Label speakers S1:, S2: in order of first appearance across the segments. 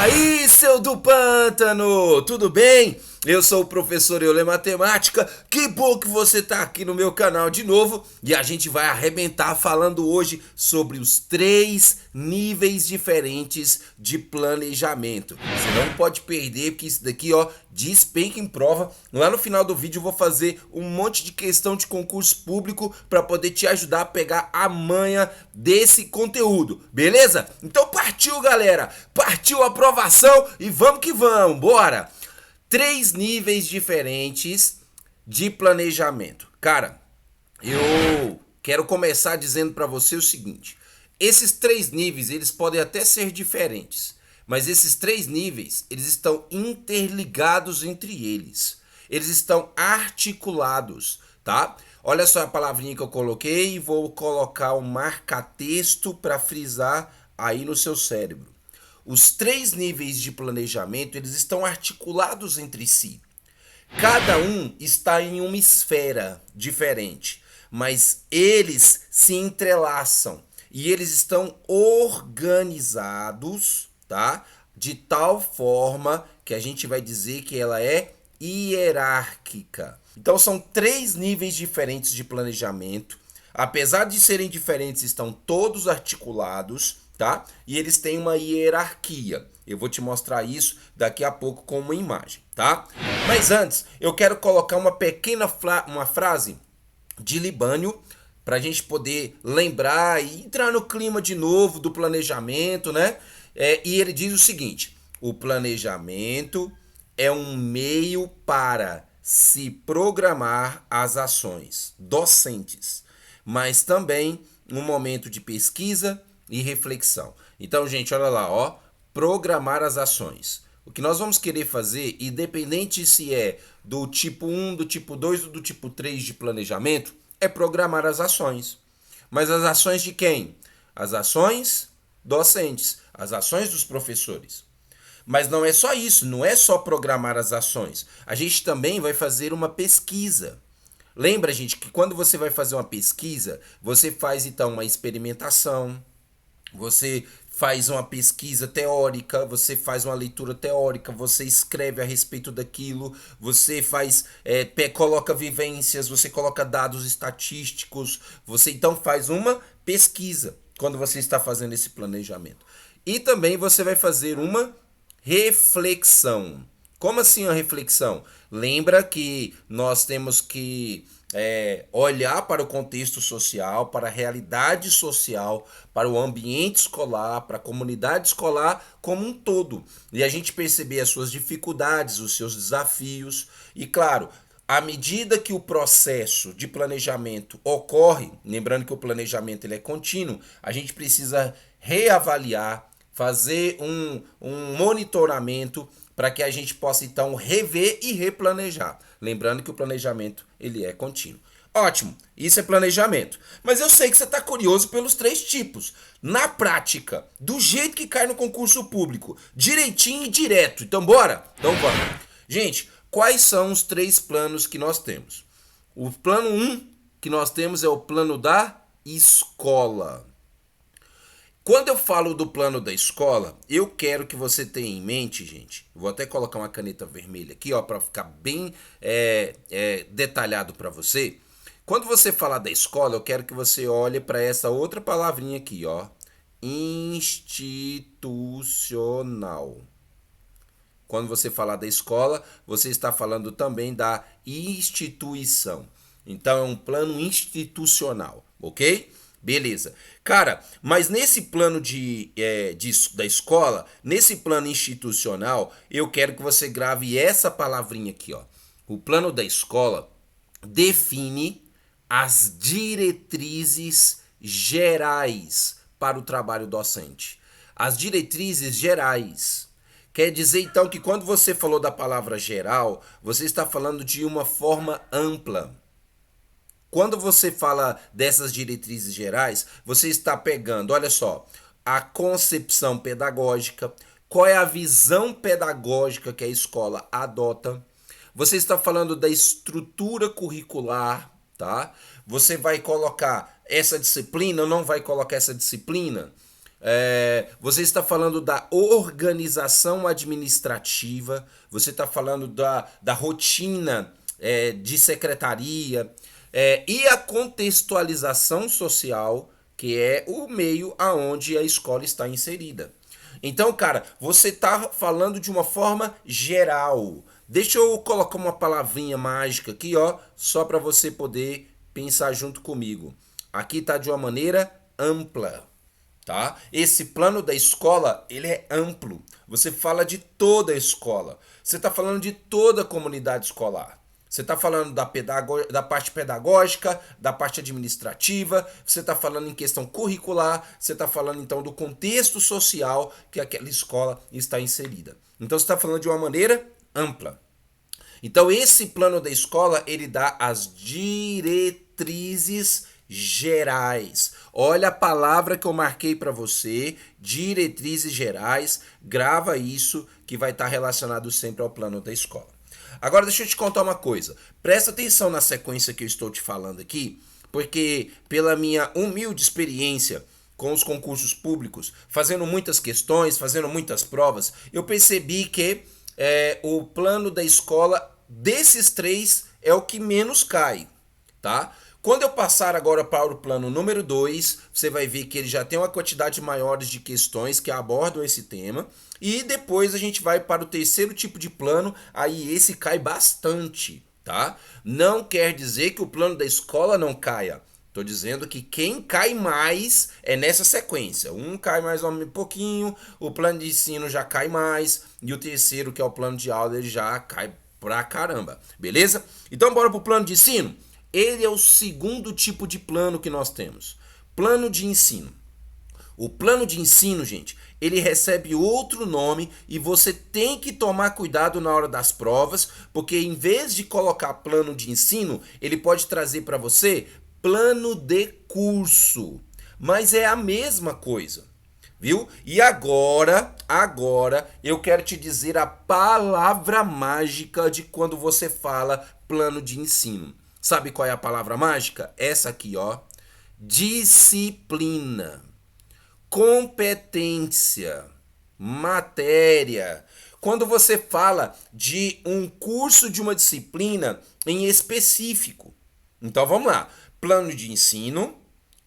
S1: aí, seu do pântano, tudo bem? Eu sou o professor Euler Matemática, que bom que você tá aqui no meu canal de novo e a gente vai arrebentar falando hoje sobre os 3 níveis diferentes de planejamento. Você não pode perder, porque isso daqui, ó, despenca em prova. Lá no final do vídeo eu vou fazer um monte de questão de concurso público para poder te ajudar a pegar a manha desse conteúdo, beleza? Então partiu, galera, partiu a aprovação e vamos que vamos, bora! 3 níveis diferentes de planejamento. Cara, eu quero começar dizendo para você o seguinte: esses 3 níveis, eles podem até ser diferentes, mas esses 3 níveis, eles estão interligados entre eles. Eles estão articulados, tá? Olha só a palavrinha que eu coloquei e vou colocar um marca-texto para frisar aí no seu cérebro. Os 3 níveis de planejamento, eles estão articulados entre si. Cada um está em uma esfera diferente, mas eles se entrelaçam e eles estão organizados, tá? De tal forma que a gente vai dizer que ela é hierárquica. Então são 3 níveis diferentes de planejamento. Apesar de serem diferentes, estão todos articulados, tá? E eles têm uma hierarquia. Eu vou te mostrar isso daqui a pouco com uma imagem, tá? Mas antes, eu quero colocar uma pequena uma frase de Libânio para a gente poder lembrar e entrar no clima de novo do planejamento, né? E ele diz o seguinte: o planejamento é um meio para se programar as ações docentes, mas também um momento de pesquisa e reflexão. Então, gente, olha lá, ó, programar as ações. O que nós vamos querer fazer, independente se é do tipo 1, do tipo 2 ou do tipo 3 de planejamento, é programar as ações. Mas as ações de quem? As ações docentes, as ações dos professores. Mas não é só isso, não é só programar as ações. A gente também vai fazer uma pesquisa. Lembra, gente, que quando você vai fazer uma pesquisa, você faz então uma experimentação, você faz uma pesquisa teórica, você faz uma leitura teórica, você escreve a respeito daquilo, você faz, coloca vivências, você coloca dados estatísticos, você então faz uma pesquisa quando você está fazendo esse planejamento. E também você vai fazer uma reflexão. Como assim a reflexão? Lembra que nós temos que olhar para o contexto social, para a realidade social, para o ambiente escolar, para a comunidade escolar como um todo. E a gente perceber as suas dificuldades, os seus desafios. E claro, à medida que o processo de planejamento ocorre, lembrando que o planejamento ele é contínuo, a gente precisa reavaliar, fazer um monitoramento para que a gente possa então rever e replanejar. Lembrando que o planejamento ele é contínuo. Ótimo, isso é planejamento. Mas eu sei que você está curioso pelos 3 tipos. Na prática, do jeito que cai no concurso público, direitinho e direto. Então bora? Então bora. Gente, quais são os 3 planos que nós temos? O plano 1 que nós temos é o plano da escola. Quando eu falo do plano da escola, eu quero que você tenha em mente, gente, vou até colocar uma caneta vermelha aqui, ó, para ficar bem detalhado para você. Quando você falar da escola, eu quero que você olhe para essa outra palavrinha aqui, ó, institucional. Quando você falar da escola, você está falando também da instituição. Então, é um plano institucional, ok? Beleza. Cara, mas nesse plano da escola, nesse plano institucional, eu quero que você grave essa palavrinha aqui, ó. O plano da escola define as diretrizes gerais para o trabalho docente. As diretrizes gerais. Quer dizer, então, que quando você falou da palavra geral, você está falando de uma forma ampla. Quando você fala dessas diretrizes gerais, você está pegando, olha só, a concepção pedagógica, qual é a visão pedagógica que a escola adota. Você está falando da estrutura curricular, tá? Você vai colocar essa disciplina ou não vai colocar essa disciplina? Você está falando da organização administrativa, você está falando da rotina de secretaria, e a contextualização social, que é o meio aonde a escola está inserida. Então, cara, você está falando de uma forma geral. Deixa eu colocar uma palavrinha mágica aqui, ó, só para você poder pensar junto comigo. Aqui está de uma maneira ampla, tá? Esse plano da escola, ele é amplo. Você fala de toda a escola. Você está falando de toda a comunidade escolar. Você está falando da parte pedagógica, da parte administrativa, você está falando em questão curricular, você está falando então do contexto social que aquela escola está inserida. Então você está falando de uma maneira ampla. Então esse plano da escola, ele dá as diretrizes gerais. Olha a palavra que eu marquei para você, diretrizes gerais, grava isso que vai estar relacionado sempre ao plano da escola. Agora deixa eu te contar uma coisa, presta atenção na sequência que eu estou te falando aqui, porque pela minha humilde experiência com os concursos públicos, fazendo muitas questões, fazendo muitas provas, eu percebi que o plano da escola, desses três, é o que menos cai, tá? Quando eu passar agora para o plano número 2, você vai ver que ele já tem uma quantidade maior de questões que abordam esse tema. E depois a gente vai para o terceiro tipo de plano, aí esse cai bastante, tá? Não quer dizer que o plano da escola não caia. Estou dizendo que quem cai mais é nessa sequência. Um cai mais um pouquinho, o plano de ensino já cai mais, e o terceiro, que é o plano de aula, ele já cai pra caramba, beleza? Então bora pro plano de ensino? Ele é o segundo tipo de plano que nós temos. Plano de ensino. O plano de ensino, gente, ele recebe outro nome e você tem que tomar cuidado na hora das provas, porque em vez de colocar plano de ensino, ele pode trazer para você plano de curso. Mas é a mesma coisa, viu? E agora eu quero te dizer a palavra mágica de quando você fala plano de ensino. Sabe qual é a palavra mágica? Essa aqui, ó. Disciplina, competência, matéria. Quando você fala de um curso de uma disciplina em específico. Então vamos lá. Plano de ensino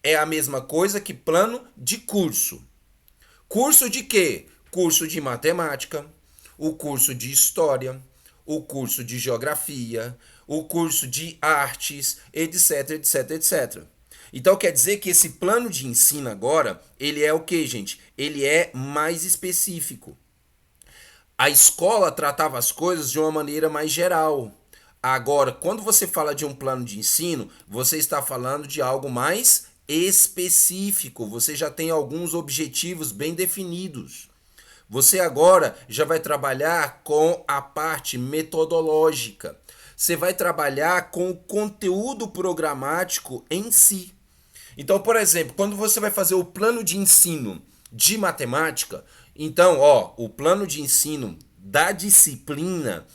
S1: é a mesma coisa que plano de curso. Curso de quê? Curso de matemática, o curso de história, o curso de geografia, o curso de artes, etc, etc, etc. Então quer dizer que esse plano de ensino agora, ele é o que, gente? Ele é mais específico. A escola tratava as coisas de uma maneira mais geral. Agora, quando você fala de um plano de ensino, você está falando de algo mais específico. Você já tem alguns objetivos bem definidos. Você agora já vai trabalhar com a parte metodológica. Você vai trabalhar com o conteúdo programático em si. Então, por exemplo, quando você vai fazer o plano de ensino de matemática, então, ó, o plano de ensino da disciplina,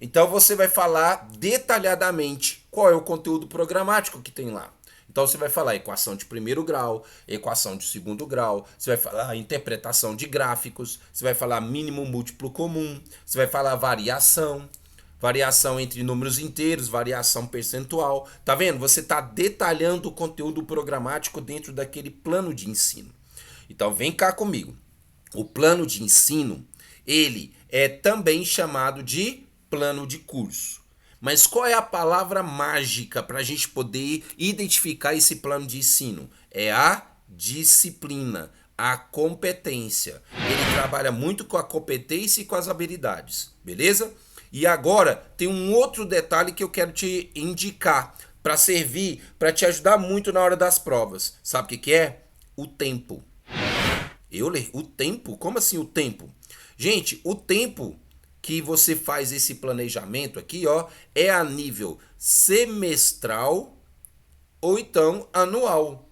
S1: então você vai falar detalhadamente qual é o conteúdo programático que tem lá. Então você vai falar equação de primeiro grau, equação de segundo grau, você vai falar interpretação de gráficos, você vai falar mínimo múltiplo comum, você vai falar variação entre números inteiros, variação percentual. Tá vendo? Você está detalhando o conteúdo programático dentro daquele plano de ensino. Então vem cá comigo. O plano de ensino, ele é também chamado de plano de curso. Mas qual é a palavra mágica para a gente poder identificar esse plano de ensino? É a disciplina, a competência. Ele trabalha muito com a competência e com as habilidades, beleza? E agora tem um outro detalhe que eu quero te indicar para servir, para te ajudar muito na hora das provas. Sabe o que é? O tempo. O tempo? Como assim o tempo? Gente, o tempo que você faz esse planejamento aqui, ó, é a nível semestral ou então anual.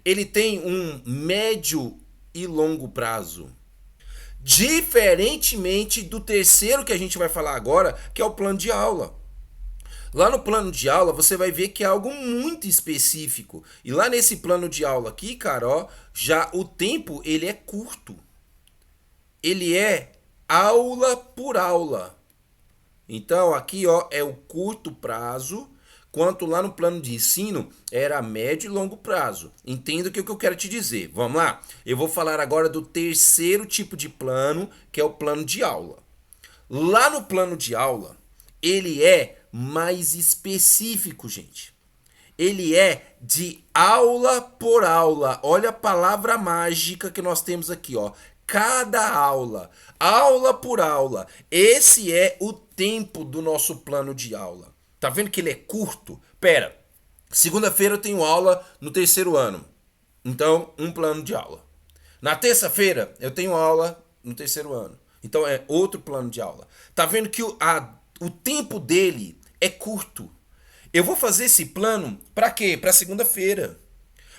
S1: Ele tem um médio e longo prazo. Diferentemente do terceiro que a gente vai falar agora, que é o plano de aula. Lá no plano de aula você vai ver que é algo muito específico. E lá nesse plano de aula aqui, cara, ó, já o tempo ele é curto. Ele é aula por aula. Então aqui, ó, é o curto prazo, quanto lá no plano de ensino era médio e longo prazo. Entenda o que eu quero te dizer. Vamos lá? Eu vou falar agora do terceiro tipo de plano, que é o plano de aula. Lá no plano de aula, ele é mais específico, gente. Ele é de aula por aula. Olha a palavra mágica que nós temos aqui, ó. Cada aula, aula por aula. Esse é o tempo do nosso plano de aula. Tá vendo que ele é curto? Pera, segunda-feira eu tenho aula no terceiro ano. Então, um plano de aula. Na terça-feira eu tenho aula no terceiro ano. Então é outro plano de aula. Tá vendo que o tempo dele é curto. Eu vou fazer esse plano para quê? Para segunda-feira.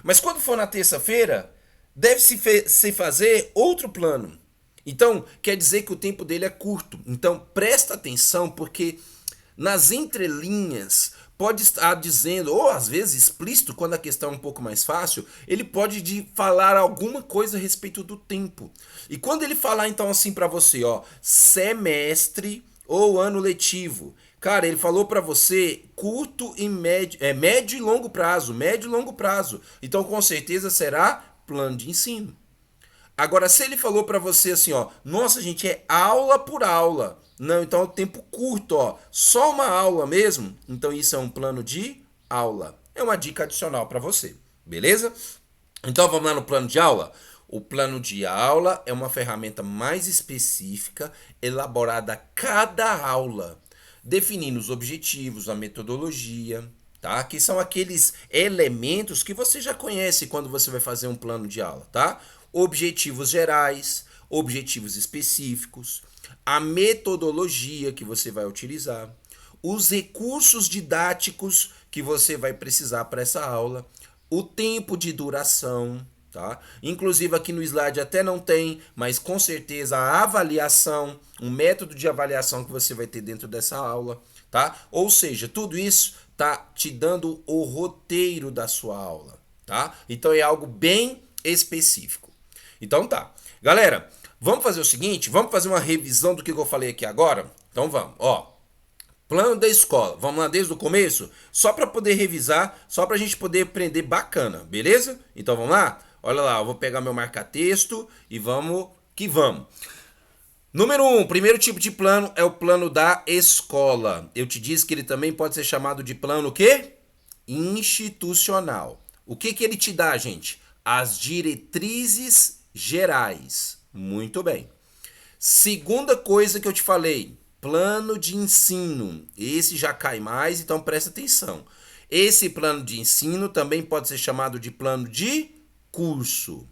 S1: Mas quando for na terça-feira, deve-se fazer outro plano. Então, quer dizer que o tempo dele é curto. Então, presta atenção, porque nas entrelinhas pode estar dizendo, ou às vezes explícito, quando a questão é um pouco mais fácil, ele pode falar alguma coisa a respeito do tempo. E quando ele falar então assim para você, ó, semestre ou ano letivo, cara, ele falou para você curto e médio e longo prazo, médio e longo prazo. Então com certeza será plano de ensino. Agora, se ele falou para você assim, ó, nossa, gente, é aula por aula. Não, então é um tempo curto, ó, só uma aula mesmo. Então isso é um plano de aula. É uma dica adicional para você, beleza? Então vamos lá no plano de aula? O plano de aula é uma ferramenta mais específica, elaborada a cada aula, definindo os objetivos, a metodologia, tá? Que são aqueles elementos que você já conhece quando você vai fazer um plano de aula, tá? Objetivos gerais, objetivos específicos, a metodologia que você vai utilizar, os recursos didáticos que você vai precisar para essa aula, o tempo de duração, tá? Inclusive aqui no slide até não tem, mas com certeza a avaliação, um método de avaliação que você vai ter dentro dessa aula, tá? Ou seja, tudo isso tá te dando o roteiro da sua aula, tá? Então é algo bem específico. Então tá. Galera, vamos fazer o seguinte, vamos fazer uma revisão do que eu falei aqui agora? Então vamos, ó. Plano da escola, vamos lá desde o começo? Só para poder revisar, só para a gente poder aprender bacana, beleza? Então vamos lá? Olha lá, eu vou pegar meu marca-texto e vamos que vamos. Número 1, primeiro tipo de plano é o plano da escola. Eu te disse que ele também pode ser chamado de plano o quê? Institucional. O que ele te dá, gente? As diretrizes gerais. Muito bem. Segunda coisa que eu te falei, plano de ensino. Esse já cai mais, então presta atenção. Esse plano de ensino também pode ser chamado de plano de curso.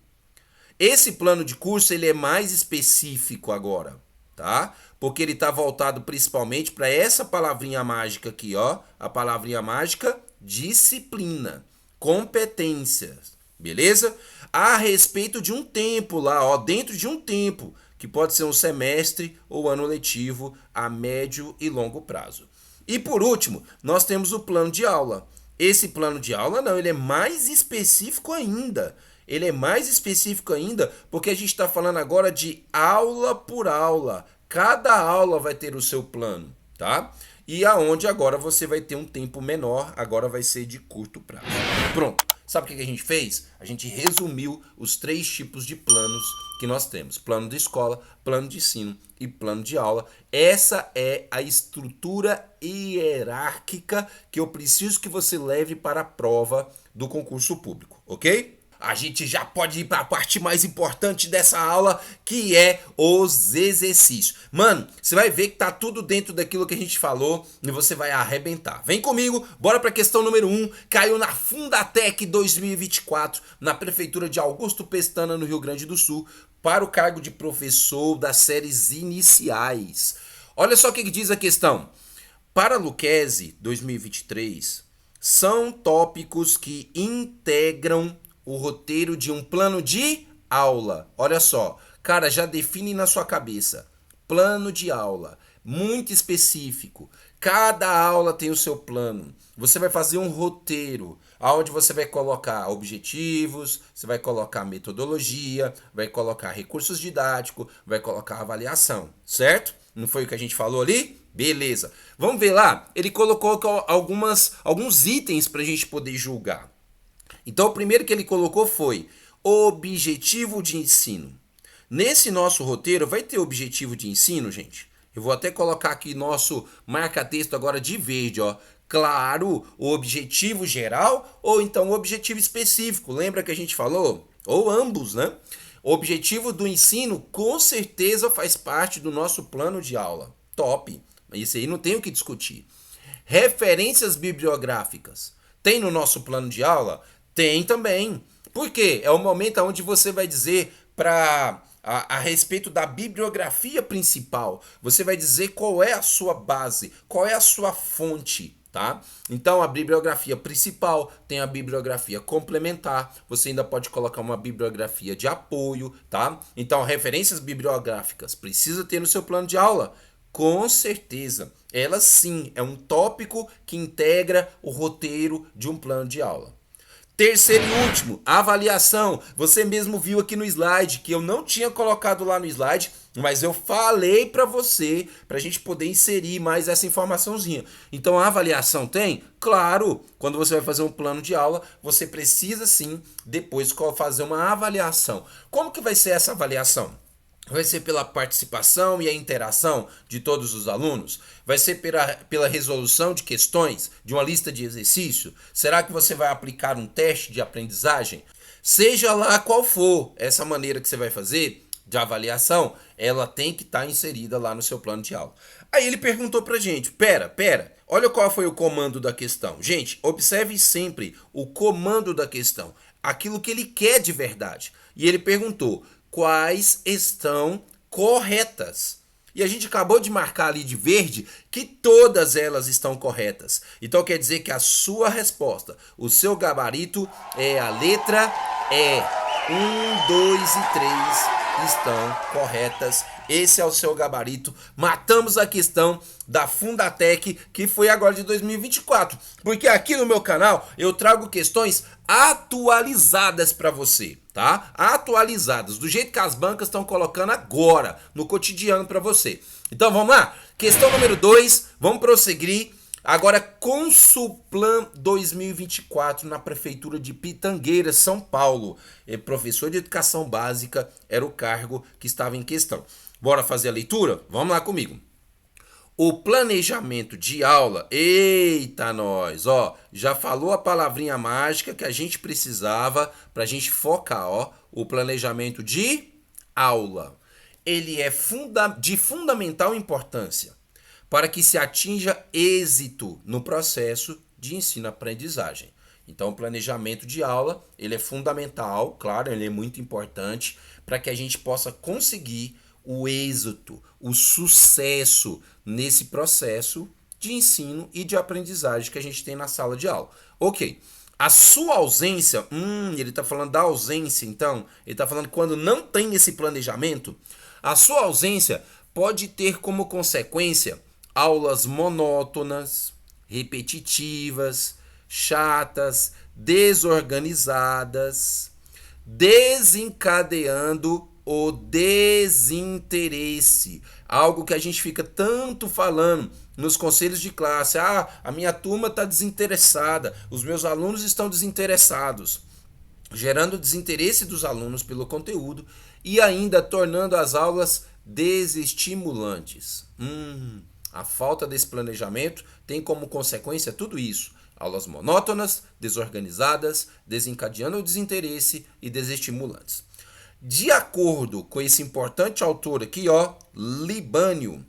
S1: Esse plano de curso ele é mais específico agora, tá? Porque ele está voltado principalmente para essa palavrinha mágica aqui, ó. A palavrinha mágica, disciplina, competências, beleza? A respeito de um tempo lá, ó, dentro de um tempo, que pode ser um semestre ou ano letivo a médio e longo prazo. E por último, nós temos o plano de aula. Esse plano de aula não, ele é mais específico ainda. Ele é mais específico ainda porque a gente está falando agora de aula por aula. Cada aula vai ter o seu plano, tá? E aonde agora você vai ter um tempo menor, agora vai ser de curto prazo. Pronto. Sabe o que a gente fez? A gente resumiu os 3 tipos de planos que nós temos. Plano de escola, plano de ensino e plano de aula. Essa é a estrutura hierárquica que eu preciso que você leve para a prova do concurso público, ok? A gente já pode ir para a parte mais importante dessa aula, que é os exercícios. Mano, você vai ver que tá tudo dentro daquilo que a gente falou e você vai arrebentar. Vem comigo, bora para a questão número 1. Caiu na Fundatec 2024, na Prefeitura de Augusto Pestana, no Rio Grande do Sul, para o cargo de professor das séries iniciais. Olha só o que diz a questão. Para Lucchesi 2023, são tópicos que integram o roteiro de um plano de aula. Olha só, cara, já define na sua cabeça. Plano de aula, muito específico. Cada aula tem o seu plano. Você vai fazer um roteiro, onde você vai colocar objetivos, você vai colocar metodologia, vai colocar recursos didáticos, vai colocar avaliação, certo? Não foi o que a gente falou ali? Beleza. Vamos ver lá? Ele colocou alguns itens para a gente poder julgar. Então, o primeiro que ele colocou foi objetivo de ensino. Nesse nosso roteiro, vai ter objetivo de ensino, gente? Eu vou até colocar aqui nosso marca-texto agora de verde, ó. Claro, o objetivo geral ou então o objetivo específico. Lembra que a gente falou? Ou ambos, né? O objetivo do ensino com certeza faz parte do nosso plano de aula. Top. Isso aí não tem o que discutir. Referências bibliográficas. Tem no nosso plano de aula? Tem também. Por quê? É o momento onde você vai dizer a respeito da bibliografia principal. Você vai dizer qual é a sua base, qual é a sua fonte, tá? Então a bibliografia principal tem a bibliografia complementar. Você ainda pode colocar uma bibliografia de apoio, tá? Então referências bibliográficas precisa ter no seu plano de aula. Com certeza, ela sim é um tópico que integra o roteiro de um plano de aula. Terceiro e último, avaliação. Você mesmo viu aqui no slide, que eu não tinha colocado lá no slide, mas eu falei para você, para a gente poder inserir mais essa informaçãozinha. Então a avaliação tem? Claro, quando você vai fazer um plano de aula, você precisa sim, depois fazer uma avaliação. Como que vai ser essa avaliação? Vai ser pela participação e a interação de todos os alunos? Vai ser pela resolução de questões, de uma lista de exercício? Será que você vai aplicar um teste de aprendizagem? Seja lá qual for essa maneira que você vai fazer de avaliação, ela tem que estar inserida lá no seu plano de aula. Aí ele perguntou pra gente, pera, olha qual foi o comando da questão. Gente, observe sempre o comando da questão, aquilo que ele quer de verdade. E ele perguntou, quais estão corretas? E a gente acabou de marcar ali de verde que todas elas estão corretas. Então quer dizer que a sua resposta, o seu gabarito é a letra E. 1, 2 e 3 estão corretas. Esse é o seu gabarito. Matamos a questão da Fundatec, que foi agora de 2024. Porque aqui no meu canal eu trago questões atualizadas para você, tá? Atualizadas, do jeito que as bancas estão colocando agora, no cotidiano para você. Então vamos lá? Questão número 2, vamos prosseguir. Agora, Consulplan 2024 na Prefeitura de Pitangueira, São Paulo. Professor de Educação Básica era o cargo que estava em questão. Bora fazer a leitura? Vamos lá comigo. O planejamento de aula, eita nós, ó, já falou a palavrinha mágica que a gente precisava para a gente focar, ó, o planejamento de aula. Ele é de fundamental importância para que se atinja êxito no processo de ensino-aprendizagem. Então, o planejamento de aula, ele é fundamental, claro, ele é muito importante para que a gente possa conseguir o êxito, o sucesso nesse processo de ensino e de aprendizagem que a gente tem na sala de aula. Ok, a sua ausência, ele está falando da ausência, então, ele está falando quando não tem esse planejamento, a sua ausência pode ter como consequência aulas monótonas, repetitivas, chatas, desorganizadas, desencadeando o desinteresse. Algo que a gente fica tanto falando nos conselhos de classe. A minha turma está desinteressada, os meus alunos estão desinteressados, gerando desinteresse dos alunos pelo conteúdo e ainda tornando as aulas desestimulantes. A falta desse planejamento tem como consequência tudo isso. Aulas monótonas, desorganizadas, desencadeando o desinteresse e desestimulantes. De acordo com esse importante autor aqui, ó, Libânio,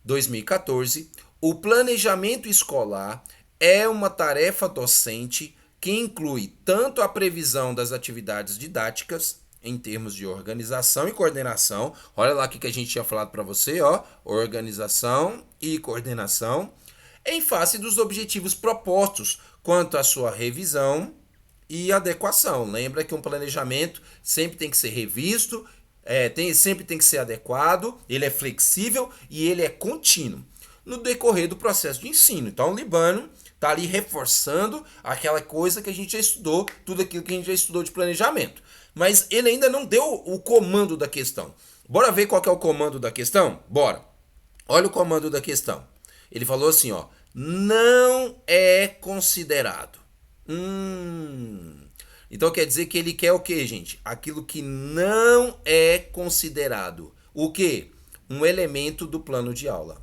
S1: 2014, o planejamento escolar é uma tarefa docente que inclui tanto a previsão das atividades didáticas, em termos de organização e coordenação. Olha lá o que a gente tinha falado para você, ó, organização e coordenação, em face dos objetivos propostos quanto à sua revisão e adequação. Lembra que um planejamento sempre tem que ser revisto, sempre tem que ser adequado, ele é flexível e ele é contínuo. no decorrer do processo de ensino. Então, o Libânio está ali reforçando aquela coisa que a gente já estudou, tudo aquilo que a gente já estudou de planejamento. Mas ele ainda não deu o comando da questão. Bora ver qual que é o comando da questão? Bora. Olha o comando da questão. Ele falou assim, ó, não é considerado. Então quer dizer que ele quer o quê, gente? Aquilo que não é considerado. O quê? Um elemento do plano de aula.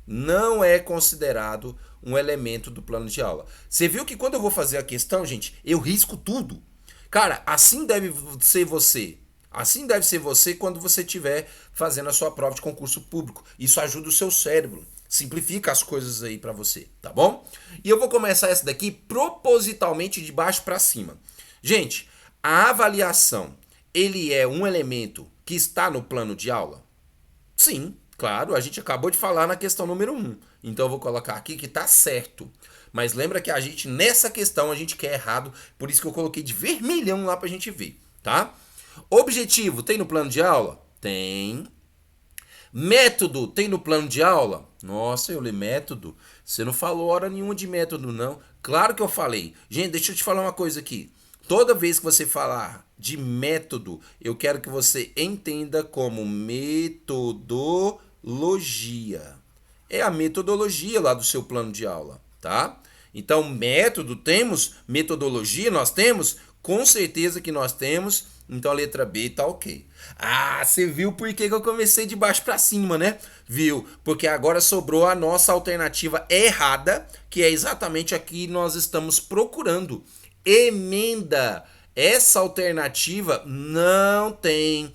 S1: Não é considerado um elemento do plano de aula. Você viu que quando eu vou fazer a questão, gente, eu risco tudo. Cara, assim deve ser você. Assim deve ser você quando você estiver fazendo a sua prova de concurso público. Isso ajuda o seu cérebro. Simplifica as coisas aí pra você, tá bom? E eu vou começar essa daqui propositalmente de baixo pra cima. Gente, a avaliação, ele é um elemento que está no plano de aula? Sim, claro, a gente acabou de falar na questão número 1. Então eu vou colocar aqui que tá certo. Mas lembra que a gente, nessa questão, a gente quer errado, por isso que eu coloquei de vermelhão lá pra gente ver, tá? Objetivo, tem no plano de aula? Tem. Método, tem no plano de aula? Nossa, eu li método. Você não falou hora nenhuma de método, não. Claro que eu falei. Gente, deixa eu te falar uma coisa aqui. Toda vez que você falar de método, eu quero que você entenda como metodologia. É a metodologia lá do seu plano de aula, tá? Então, método, temos metodologia, nós temos? Com certeza que nós temos. Então, a letra B tá ok. Ah, você viu por que eu comecei de baixo para cima, né? Viu? Porque agora sobrou a nossa alternativa errada, que é exatamente a que nós estamos procurando. Emenda. Essa alternativa não tem.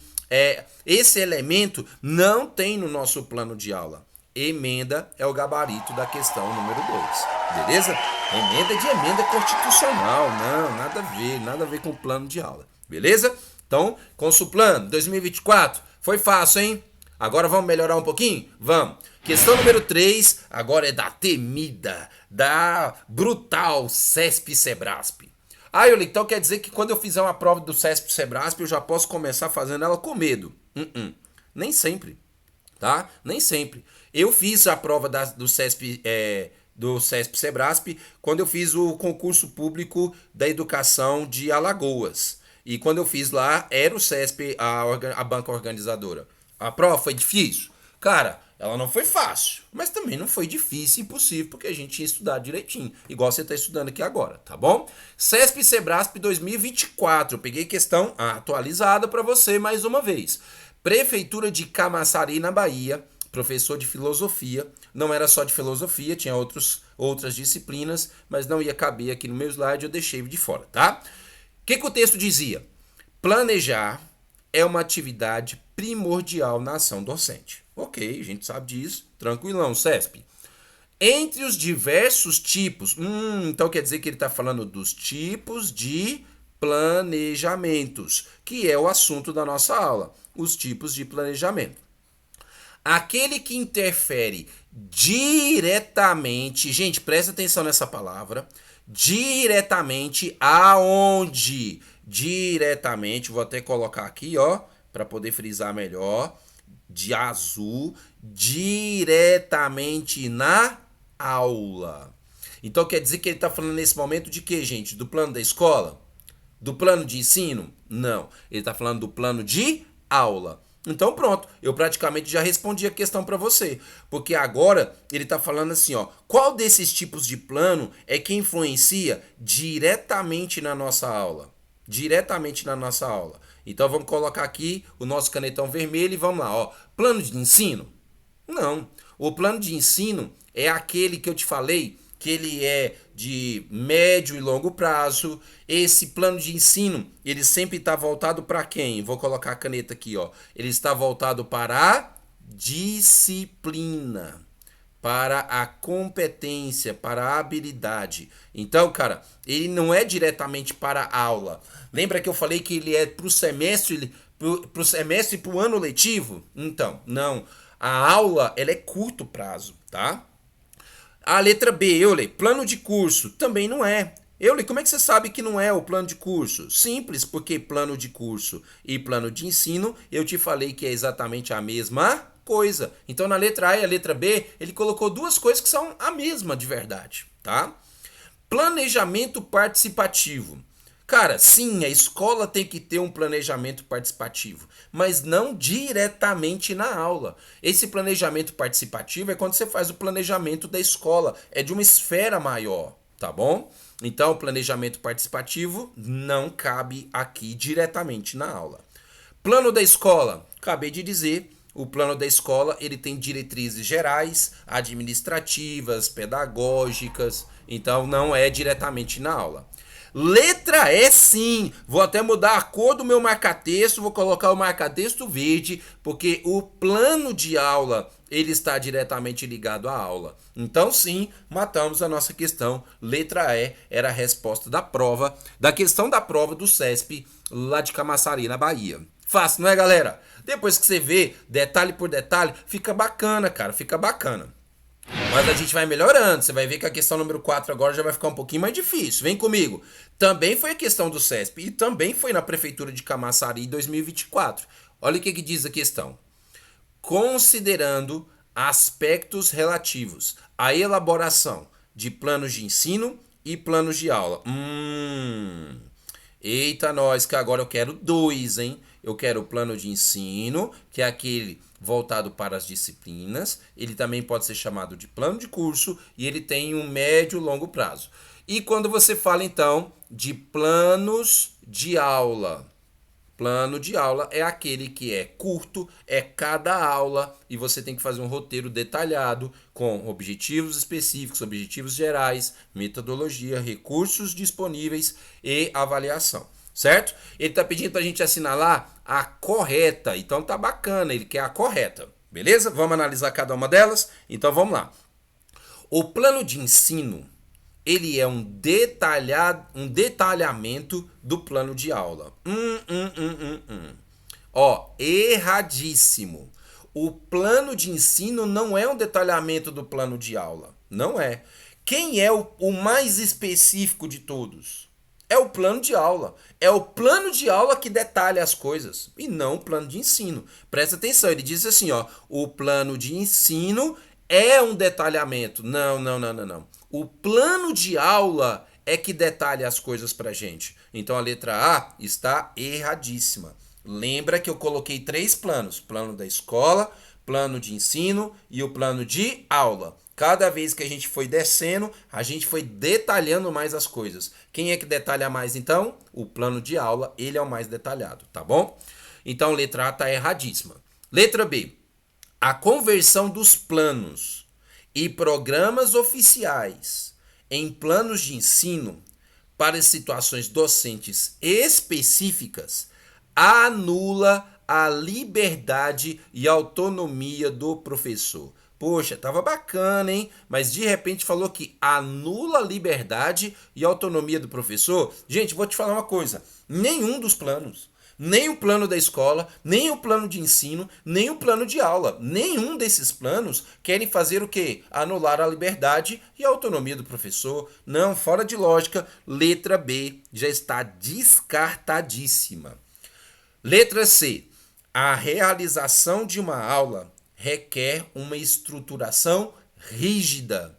S1: Esse elemento não tem no nosso plano de aula. Emenda é o gabarito da questão número 2. Beleza? Emenda de emenda constitucional. Não, nada a ver com o plano de aula. Beleza? Então, Consulplano 2024 foi fácil, hein? Agora vamos melhorar um pouquinho? Vamos. Questão número 3, agora é da temida, da brutal CESP-SEBRASP. Yoli, então quer dizer que quando eu fizer uma prova do CESP-SEBRASP eu já posso começar fazendo ela com medo? Nem sempre, tá? Nem sempre. Eu fiz a prova do CESP-SEBRASP quando eu fiz o concurso público da educação de Alagoas. E quando eu fiz lá, era o CESP a banca organizadora. A prova foi difícil? Cara, ela não foi fácil, mas também não foi difícil e impossível, porque a gente tinha estudado direitinho, igual você está estudando aqui agora, tá bom? CESP-SEBRASP 2024, eu peguei questão atualizada para você mais uma vez. Prefeitura de Camaçari, na Bahia, professor de filosofia, não era só de filosofia, tinha outras disciplinas, mas não ia caber aqui no meu slide, eu deixei de fora, tá? O que o texto dizia? Planejar é uma atividade primordial na ação docente. Ok, a gente sabe disso, tranquilão, CESP. Entre os diversos tipos, então quer dizer que ele está falando dos tipos de planejamentos, que é o assunto da nossa aula, os tipos de planejamento. Aquele que interfere diretamente, gente, presta atenção nessa palavra, diretamente aonde? Diretamente, vou até colocar aqui, ó, para poder frisar melhor, de azul, diretamente na aula. Então quer dizer que ele está falando nesse momento de quê, gente? Do plano da escola? Do plano de ensino? Não, ele está falando do plano de aula. Então pronto, eu praticamente já respondi a questão para você, porque agora ele está falando assim, ó, qual desses tipos de plano é que influencia diretamente na nossa aula? Diretamente na nossa aula. Então vamos colocar aqui o nosso canetão vermelho e vamos lá, ó. Plano de ensino? Não. O plano de ensino é aquele que eu te falei, que ele é de médio e longo prazo. Esse plano de ensino, ele sempre está voltado para quem? Vou colocar a caneta aqui, ó. Ele está voltado para a disciplina, para a competência, para a habilidade. Então, cara, ele não é diretamente para a aula. Lembra que eu falei que ele é para o semestre e para o ano letivo? Então, não. A aula, ela é curto prazo, tá? A letra B, Euler, plano de curso, também não é. Euler, como é que você sabe que não é o plano de curso? Simples, porque plano de curso e plano de ensino, eu te falei que é exatamente a mesma coisa. Então na letra A e a letra B, ele colocou duas coisas que são a mesma de verdade, tá? Planejamento participativo. Cara, sim, a escola tem que ter um planejamento participativo, mas não diretamente na aula. Esse planejamento participativo é quando você faz o planejamento da escola, é de uma esfera maior, tá bom? Então, o planejamento participativo não cabe aqui diretamente na aula. Plano da escola, acabei de dizer, o plano da escola ele tem diretrizes gerais, administrativas, pedagógicas, então não é diretamente na aula. Letra E sim, vou até mudar a cor do meu marca-texto, vou colocar o marca-texto verde, porque o plano de aula ele está diretamente ligado à aula. Então sim, matamos a nossa questão. Letra E era a resposta da prova, da questão da prova do CESP lá de Camaçari, na Bahia. Fácil, não é, galera? Depois que você vê detalhe por detalhe, fica bacana, cara, fica bacana. Mas a gente vai melhorando. Você vai ver que a questão número 4 agora já vai ficar um pouquinho mais difícil. Vem comigo. Também foi a questão do CESP e também foi na Prefeitura de Camaçari em 2024. Olha o que diz a questão. Considerando aspectos relativos à elaboração de planos de ensino e planos de aula. Eita, nós, que agora eu quero dois, hein? Eu quero o plano de ensino, que é aquele voltado para as disciplinas. Ele também pode ser chamado de plano de curso e ele tem um médio e longo prazo. E quando você fala, então, de planos de aula, plano de aula é aquele que é curto, é cada aula e você tem que fazer um roteiro detalhado com objetivos específicos, objetivos gerais, metodologia, recursos disponíveis e avaliação, certo? Ele está pedindo para a gente assinalar a correta, então tá bacana, ele quer a correta, beleza? Vamos analisar cada uma delas? Então vamos lá. O plano de ensino ele é um detalhamento do plano de aula. Ó, erradíssimo. O plano de ensino não é um detalhamento do plano de aula. Não é. Quem é o mais específico de todos? É o plano de aula. É o plano de aula que detalha as coisas e não o plano de ensino. Presta atenção, ele diz assim, ó, o plano de ensino é um detalhamento. Não. O plano de aula é que detalha as coisas pra gente. Então a letra A está erradíssima. Lembra que eu coloquei 3 planos: plano da escola, plano de ensino e o plano de aula. Cada vez que a gente foi descendo, a gente foi detalhando mais as coisas. Quem é que detalha mais então? O plano de aula, ele é o mais detalhado, tá bom? Então letra A está erradíssima. Letra B. A conversão dos planos e programas oficiais em planos de ensino para situações docentes específicas anula a liberdade e autonomia do professor. Poxa, tava bacana, hein? Mas de repente falou que anula a liberdade e autonomia do professor. Gente, vou te falar uma coisa. Nenhum dos planos, nem o plano da escola, nem o plano de ensino, nem o plano de aula, nenhum desses planos querem fazer o quê? Anular a liberdade e a autonomia do professor. Não, fora de lógica, letra B já está descartadíssima. Letra C. A realização de uma aula requer uma estruturação rígida,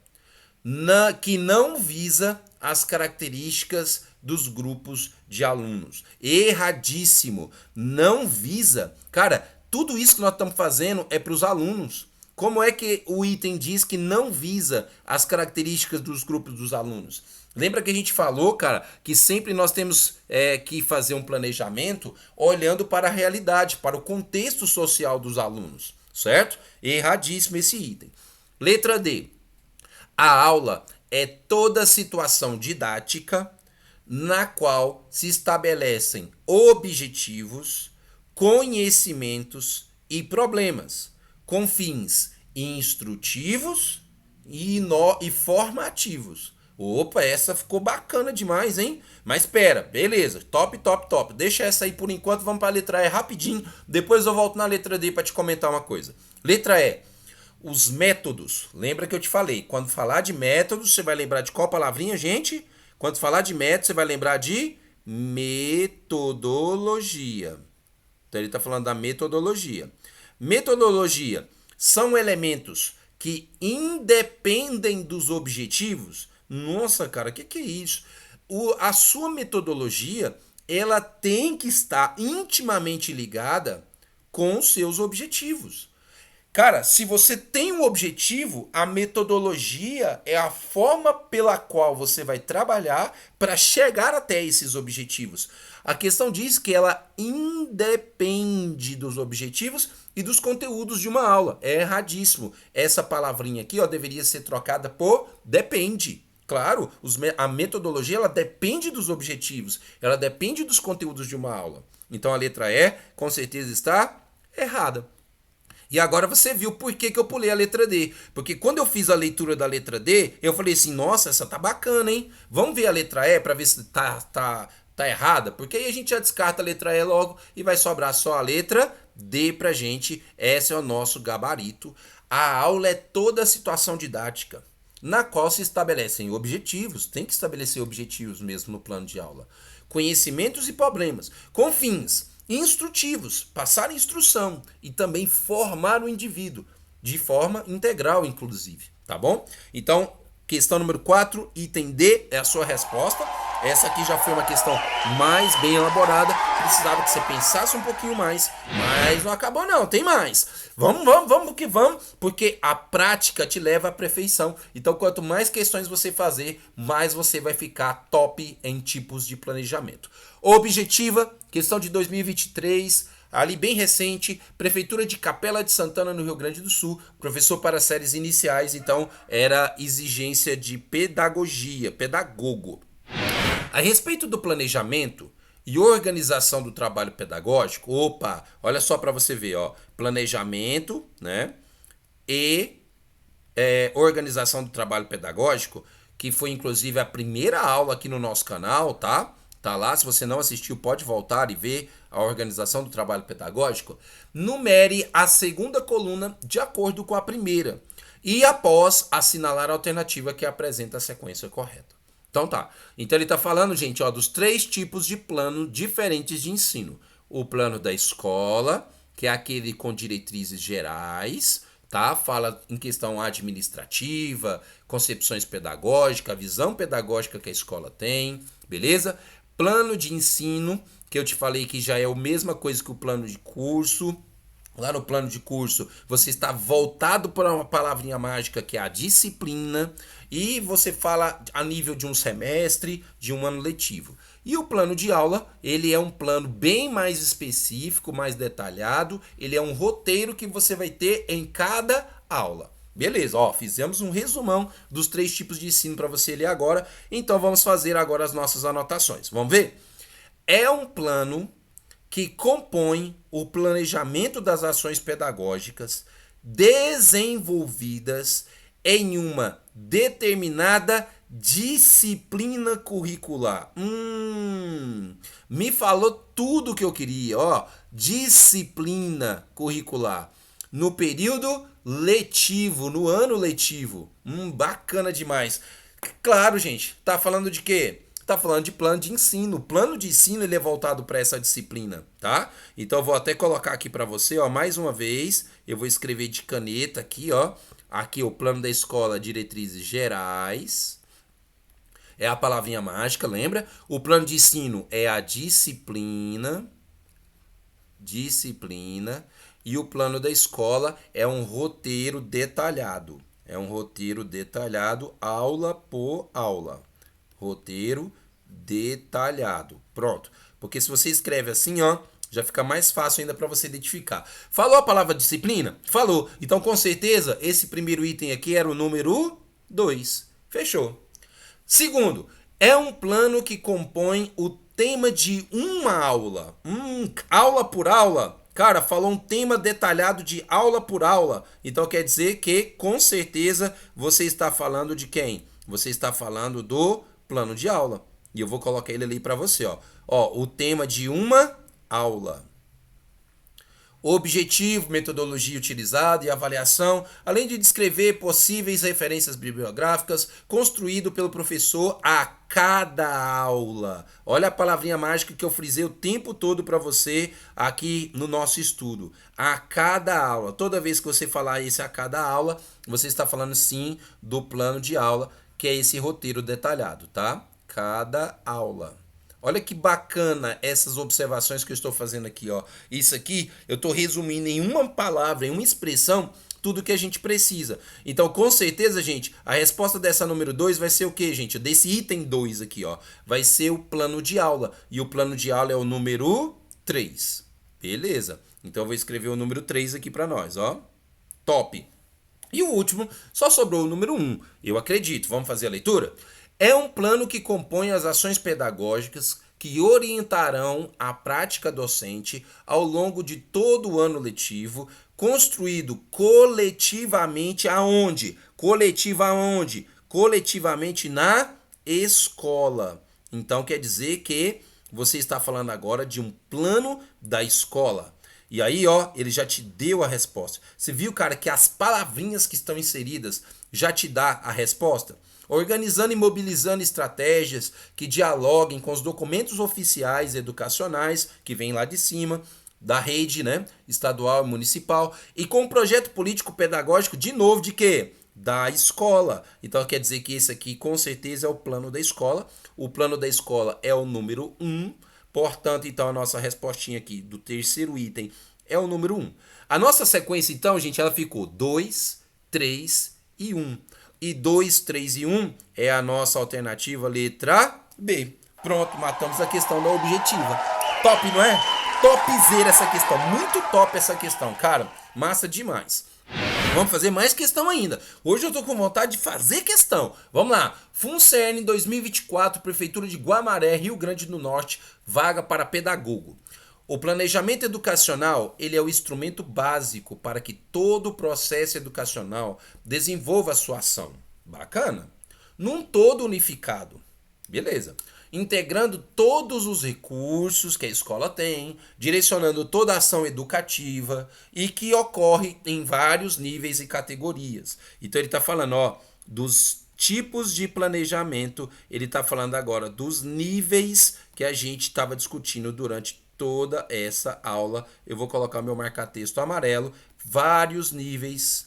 S1: que não visa as características dos grupos de alunos. Erradíssimo. Não visa. Cara, tudo isso que nós estamos fazendo é para os alunos. Como é que o item diz que não visa as características dos grupos dos alunos? Lembra que a gente falou, cara, que sempre nós temos que fazer um planejamento olhando para a realidade, para o contexto social dos alunos, certo? Erradíssimo esse item. Letra D. A aula é toda situação didática na qual se estabelecem objetivos, conhecimentos e problemas, com fins instrutivos e formativos. Opa, essa ficou bacana demais, hein? Mas espera, beleza, top. Deixa essa aí por enquanto, vamos para a letra E rapidinho. Depois eu volto na letra D para te comentar uma coisa. Letra E. Os métodos. Lembra que eu te falei, quando falar de métodos, você vai lembrar de qual palavrinha, gente? Quando falar de método, você vai lembrar de metodologia. Então ele está falando da metodologia. Metodologia são elementos que independem dos objetivos. Nossa, cara, que é isso? A sua metodologia, ela tem que estar intimamente ligada com os seus objetivos. Cara, se você tem um objetivo, a metodologia é a forma pela qual você vai trabalhar para chegar até esses objetivos. A questão diz que ela independe dos objetivos e dos conteúdos de uma aula. É erradíssimo. Essa palavrinha aqui, ó, deveria ser trocada por depende. Claro, a metodologia ela depende dos objetivos, ela depende dos conteúdos de uma aula. Então a letra E com certeza está errada. E agora você viu por que eu pulei a letra D. Porque quando eu fiz a leitura da letra D, eu falei assim, nossa, essa tá bacana, hein? Vamos ver a letra E para ver se tá errada? Porque aí a gente já descarta a letra E logo e vai sobrar só a letra D pra gente. Esse é o nosso gabarito. A aula é toda a situação didática, na qual se estabelecem objetivos, tem que estabelecer objetivos mesmo no plano de aula, conhecimentos e problemas, com fins instrutivos, passar instrução e também formar o indivíduo, de forma integral, inclusive, tá bom? Então, questão número 4, item D, é a sua resposta. Essa aqui já foi uma questão mais bem elaborada, precisava que você pensasse um pouquinho mais, mas não acabou não, tem mais. Vamos que vamos, porque a prática te leva à perfeição. Então, quanto mais questões você fazer, mais você vai ficar top em tipos de planejamento. Objetiva, questão de 2023, ali bem recente, Prefeitura de Capela de Santana, no Rio Grande do Sul, professor para séries iniciais, então era exigência de pedagogia, pedagogo. A respeito do planejamento e organização do trabalho pedagógico, opa, olha só para você ver, ó, planejamento, né, e organização do trabalho pedagógico, que foi inclusive a primeira aula aqui no nosso canal, tá? Tá lá, se você não assistiu, pode voltar e ver a organização do trabalho pedagógico. Numere a segunda coluna de acordo com a primeira e após assinalar a alternativa que apresenta a sequência correta. Então tá. Então ele tá falando, gente, ó, dos 3 tipos de plano diferentes de ensino. O plano da escola, que é aquele com diretrizes gerais, tá? Fala em questão administrativa, concepções pedagógicas, a visão pedagógica que a escola tem, beleza? Plano de ensino, que eu te falei que já é a mesma coisa que o plano de curso. Lá no plano de curso, você está voltado para uma palavrinha mágica que é a disciplina, e você fala a nível de um semestre, de um ano letivo. E o plano de aula, ele é um plano bem mais específico, mais detalhado, ele é um roteiro que você vai ter em cada aula. Beleza, ó, fizemos um resumão dos 3 tipos de ensino para você ler agora, então vamos fazer agora as nossas anotações. Vamos ver? É um plano que compõe o planejamento das ações pedagógicas desenvolvidas em uma determinada disciplina curricular. Me falou tudo o que eu queria, ó. Disciplina curricular. No período letivo, no ano letivo. Bacana demais. Claro, gente, tá falando de quê? Tá falando de plano de ensino. O plano de ensino ele é voltado para essa disciplina, tá? Então eu vou até colocar aqui para você, ó, mais uma vez, eu vou escrever de caneta aqui, ó. Aqui o plano da escola, diretrizes gerais. É a palavrinha mágica, lembra? O plano de ensino é a disciplina. Disciplina. E o plano da escola é um roteiro detalhado. É um roteiro detalhado, aula por aula. Roteiro detalhado. Pronto. Porque se você escreve assim, ó, já fica mais fácil ainda para você identificar. Falou a palavra disciplina? Falou. Então, com certeza, esse primeiro item aqui era o número 2. Fechou. Segundo, é um plano que compõe o tema de uma aula. Aula por aula. Cara, falou um tema detalhado de aula por aula. Então, quer dizer que, com certeza, você está falando de quem? Você está falando do plano de aula. E eu vou colocar ele ali para você, ó. Ó, o tema de uma aula. Objetivo, metodologia utilizada e avaliação, além de descrever possíveis referências bibliográficas, construído pelo professor a cada aula. Olha a palavrinha mágica que eu frisei o tempo todo para você aqui no nosso estudo. A cada aula. Toda vez que você falar esse a cada aula, você está falando sim do plano de aula, que é esse roteiro detalhado, tá? Cada aula. Olha que bacana essas observações que eu estou fazendo aqui, ó. Isso aqui eu estou resumindo em uma palavra, em uma expressão, tudo que a gente precisa. Então, com certeza, gente, a resposta dessa número 2 vai ser o quê, gente? Desse item 2 aqui, ó. Vai ser o plano de aula. E o plano de aula é o número 3. Beleza. Então, eu vou escrever o número 3 aqui para nós, ó. Top. E o último, só sobrou o número 1. Eu acredito. Vamos fazer a leitura? É um plano que compõe as ações pedagógicas que orientarão a prática docente ao longo de todo o ano letivo, construído coletivamente aonde? Coletivamente na escola. Então quer dizer que você está falando agora de um plano da escola. E aí, ó, ele já te deu a resposta. Você viu, cara, que as palavrinhas que estão inseridas já te dá a resposta? Organizando e mobilizando estratégias que dialoguem com os documentos oficiais educacionais que vêm lá de cima, da rede, né, estadual e municipal, e com um projeto político-pedagógico, de novo, de quê? Da escola. Então quer dizer que esse aqui com certeza é o plano da escola. O plano da escola é o número 1. Portanto, então, a nossa respostinha aqui do terceiro item é o número 1. A nossa sequência, então, gente, ela ficou 2, 3 e 1. E 2, 3 e 1 é a nossa alternativa letra B. Pronto, matamos a questão da objetiva. Top, não é? Topzera essa questão. Muito top essa questão, cara. Massa demais. Vamos fazer mais questão ainda. Hoje eu tô com vontade de fazer questão. Vamos lá. FUNCERN 2024, Prefeitura de Guamaré, Rio Grande do Norte, vaga para pedagogo. O planejamento educacional, ele é o instrumento básico para que todo o processo educacional desenvolva a sua ação. Bacana? Num todo unificado. Beleza. Integrando todos os recursos que a escola tem, direcionando toda a ação educativa e que ocorre em vários níveis e categorias. Então ele está falando, ó, dos tipos de planejamento, ele está falando agora dos níveis que a gente estava discutindo durante toda essa aula. Eu vou colocar meu marca-texto amarelo, vários níveis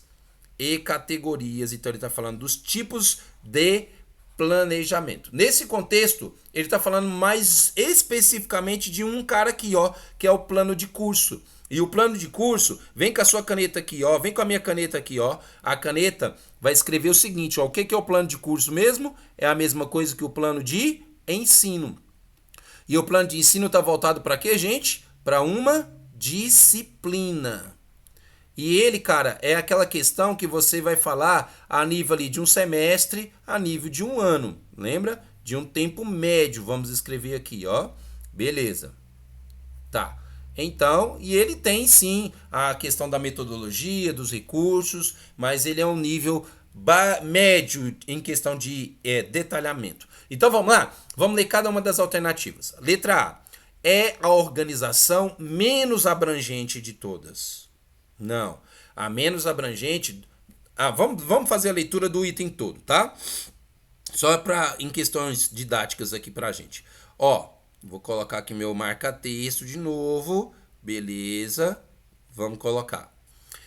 S1: e categorias. Então ele está falando dos tipos de planejamento. Nesse contexto, ele está falando mais especificamente de um cara aqui, ó, que é o plano de curso. E o plano de curso, vem com a sua caneta aqui, ó, vem com a minha caneta aqui, ó. A caneta vai escrever o seguinte, ó, o que é o plano de curso mesmo? É a mesma coisa que o plano de ensino. E o plano de ensino está voltado para quê, gente? Para uma disciplina. E ele, cara, é aquela questão que você vai falar a nível ali de um semestre, a nível de um ano. Lembra? De um tempo médio. Vamos escrever aqui, ó. Beleza. Tá. Então, e ele tem sim a questão da metodologia, dos recursos, mas ele é um nível médio em questão de detalhamento. Então vamos lá? Vamos ler cada uma das alternativas. Letra A. É a organização menos abrangente de todas. Não. A menos abrangente... vamos fazer a leitura do item todo, tá? Só em questões didáticas aqui pra gente. Ó, vou colocar aqui meu marca-texto de novo. Beleza. Vamos colocar.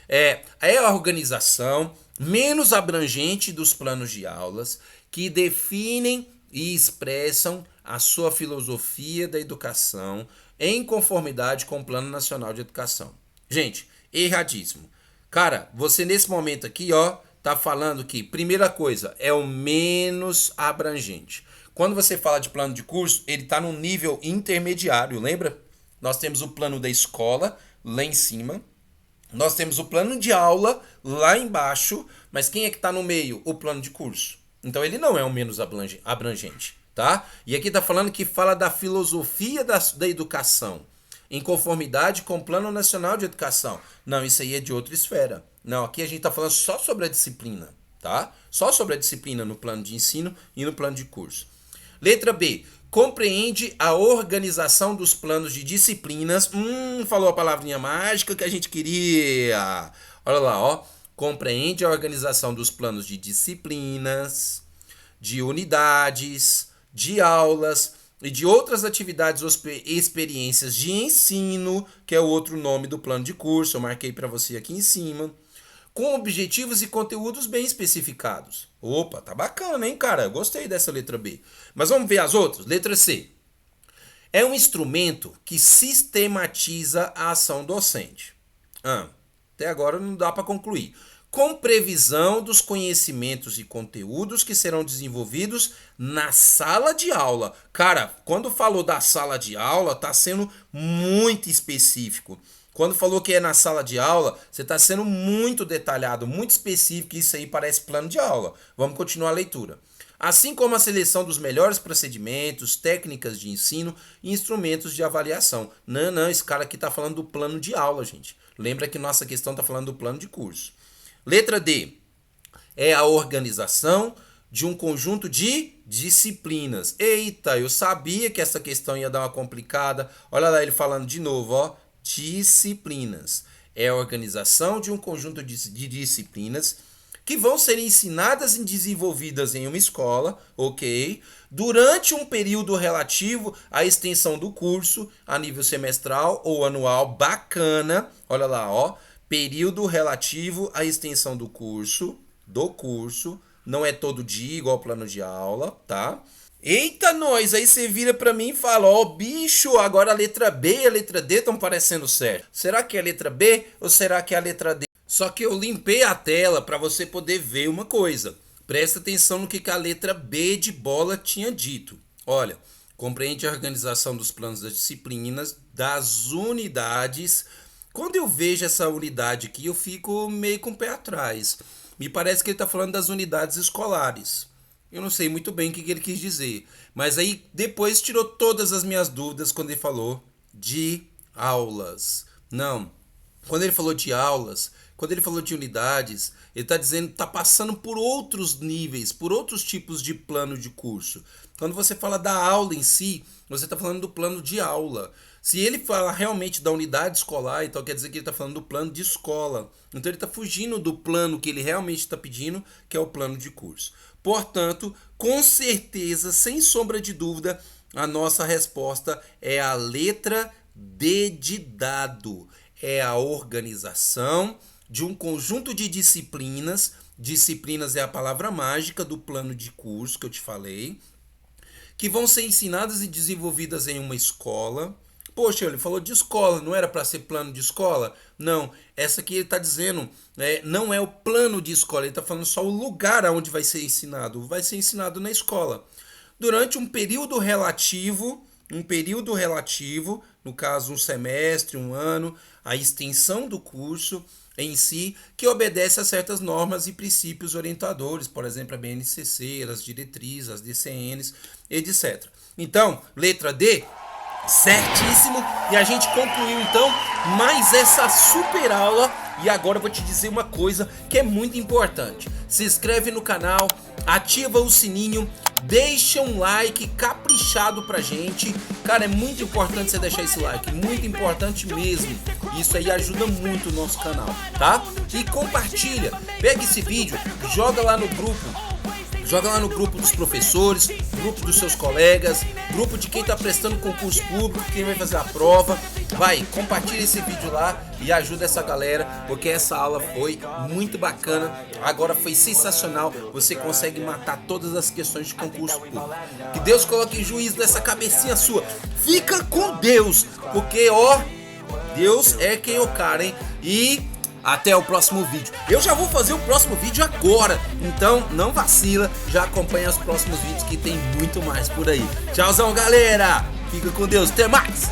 S1: É a organização menos abrangente dos planos de aulas que definem e expressam a sua filosofia da educação em conformidade com o Plano Nacional de Educação. Gente, erradíssimo. Cara, você nesse momento aqui, ó, tá falando que, primeira coisa, é o menos abrangente. Quando você fala de plano de curso, ele tá num nível intermediário, lembra? Nós temos o plano da escola lá em cima. Nós temos o plano de aula lá embaixo, mas quem é que está no meio? O plano de curso. Então ele não é o menos abrangente, tá? E aqui está falando que fala da filosofia da educação, em conformidade com o Plano Nacional de Educação. Não, isso aí é de outra esfera. Não, aqui a gente está falando só sobre a disciplina, tá? Só sobre a disciplina no plano de ensino e no plano de curso. Letra B. compreende a organização dos planos de disciplinas. Falou a palavrinha mágica que a gente queria. Olha lá, ó. Compreende a organização dos planos de disciplinas, de unidades, de aulas e de outras atividades ou experiências de ensino, que é o outro nome do plano de curso, eu marquei para você aqui em cima, com objetivos e conteúdos bem especificados. Opa, tá bacana, hein, cara? Eu gostei dessa letra B. Mas vamos ver as outras. Letra C. É um instrumento que sistematiza a ação docente. Até agora não dá para concluir. Com previsão dos conhecimentos e conteúdos que serão desenvolvidos na sala de aula. Cara, quando falou da sala de aula, tá sendo muito específico. Quando falou que é na sala de aula, você está sendo muito detalhado, muito específico, isso aí parece plano de aula. Vamos continuar a leitura. Assim como a seleção dos melhores procedimentos, técnicas de ensino e instrumentos de avaliação. Não, esse cara aqui está falando do plano de aula, gente. Lembra que nossa questão está falando do plano de curso. Letra D. É a organização de um conjunto de disciplinas. Eita, eu sabia que essa questão ia dar uma complicada. Olha lá ele falando de novo, ó. Disciplinas. É a organização de um conjunto de disciplinas que vão ser ensinadas e desenvolvidas em uma escola, ok? Durante um período relativo à extensão do curso, a nível semestral ou anual, bacana. Olha lá, ó. Período relativo à extensão do curso, não é todo dia igual ao plano de aula, tá? Eita, nós, aí você vira pra mim e fala, ó, bicho, agora a letra B e a letra D estão parecendo certo. Será que é a letra B ou será que é a letra D? Só que eu limpei a tela para você poder ver uma coisa. Presta atenção no que a letra B de bola tinha dito. Olha, compreende a organização dos planos das disciplinas, das unidades. Quando eu vejo essa unidade aqui, eu fico meio com o pé atrás. Me parece que ele está falando das unidades escolares. Eu não sei muito bem o que ele quis dizer. Mas aí depois tirou todas as minhas dúvidas quando ele falou de aulas. Não. Quando ele falou de aulas, quando ele falou de unidades, ele está dizendo que está passando por outros níveis, por outros tipos de plano de curso. Quando você fala da aula em si, você está falando do plano de aula. Se ele fala realmente da unidade escolar, então quer dizer que ele está falando do plano de escola. Então ele está fugindo do plano que ele realmente está pedindo, que é o plano de curso. Portanto, com certeza, sem sombra de dúvida, a nossa resposta é a letra D de dado. É a organização de um conjunto de disciplinas. Disciplinas é a palavra mágica do plano de curso que eu te falei, que vão ser ensinadas e desenvolvidas em uma escola. Poxa, ele falou de escola, não era para ser plano de escola? Não, essa aqui ele está dizendo, não é o plano de escola, ele está falando só o lugar onde vai ser ensinado na escola. Durante um período relativo, no caso um semestre, um ano, a extensão do curso em si, que obedece a certas normas e princípios orientadores, por exemplo, a BNCC, as diretrizes, as DCNs, etc. Então, letra D, certíssimo, e a gente concluiu então mais essa super aula. E agora eu vou te dizer uma coisa que é muito importante: se inscreve no canal, ativa o sininho, deixa um like caprichado pra gente. Cara, é muito importante você deixar esse like, muito importante mesmo. Isso aí ajuda muito o nosso canal, tá? E compartilha, pega esse vídeo, joga lá no grupo dos professores, grupo dos seus colegas, grupo de quem está prestando concurso público, quem vai fazer a prova. Vai, compartilha esse vídeo lá e ajuda essa galera, porque essa aula foi muito bacana. Agora foi sensacional, você consegue matar todas as questões de concurso público. Que Deus coloque juízo nessa cabecinha sua. Fica com Deus, porque ó, Deus é quem é o cara, hein? E até o próximo vídeo. Eu já vou fazer o próximo vídeo agora, então não vacila, já acompanha os próximos vídeos que tem muito mais por aí. Tchauzão, galera! Fica com Deus, até mais!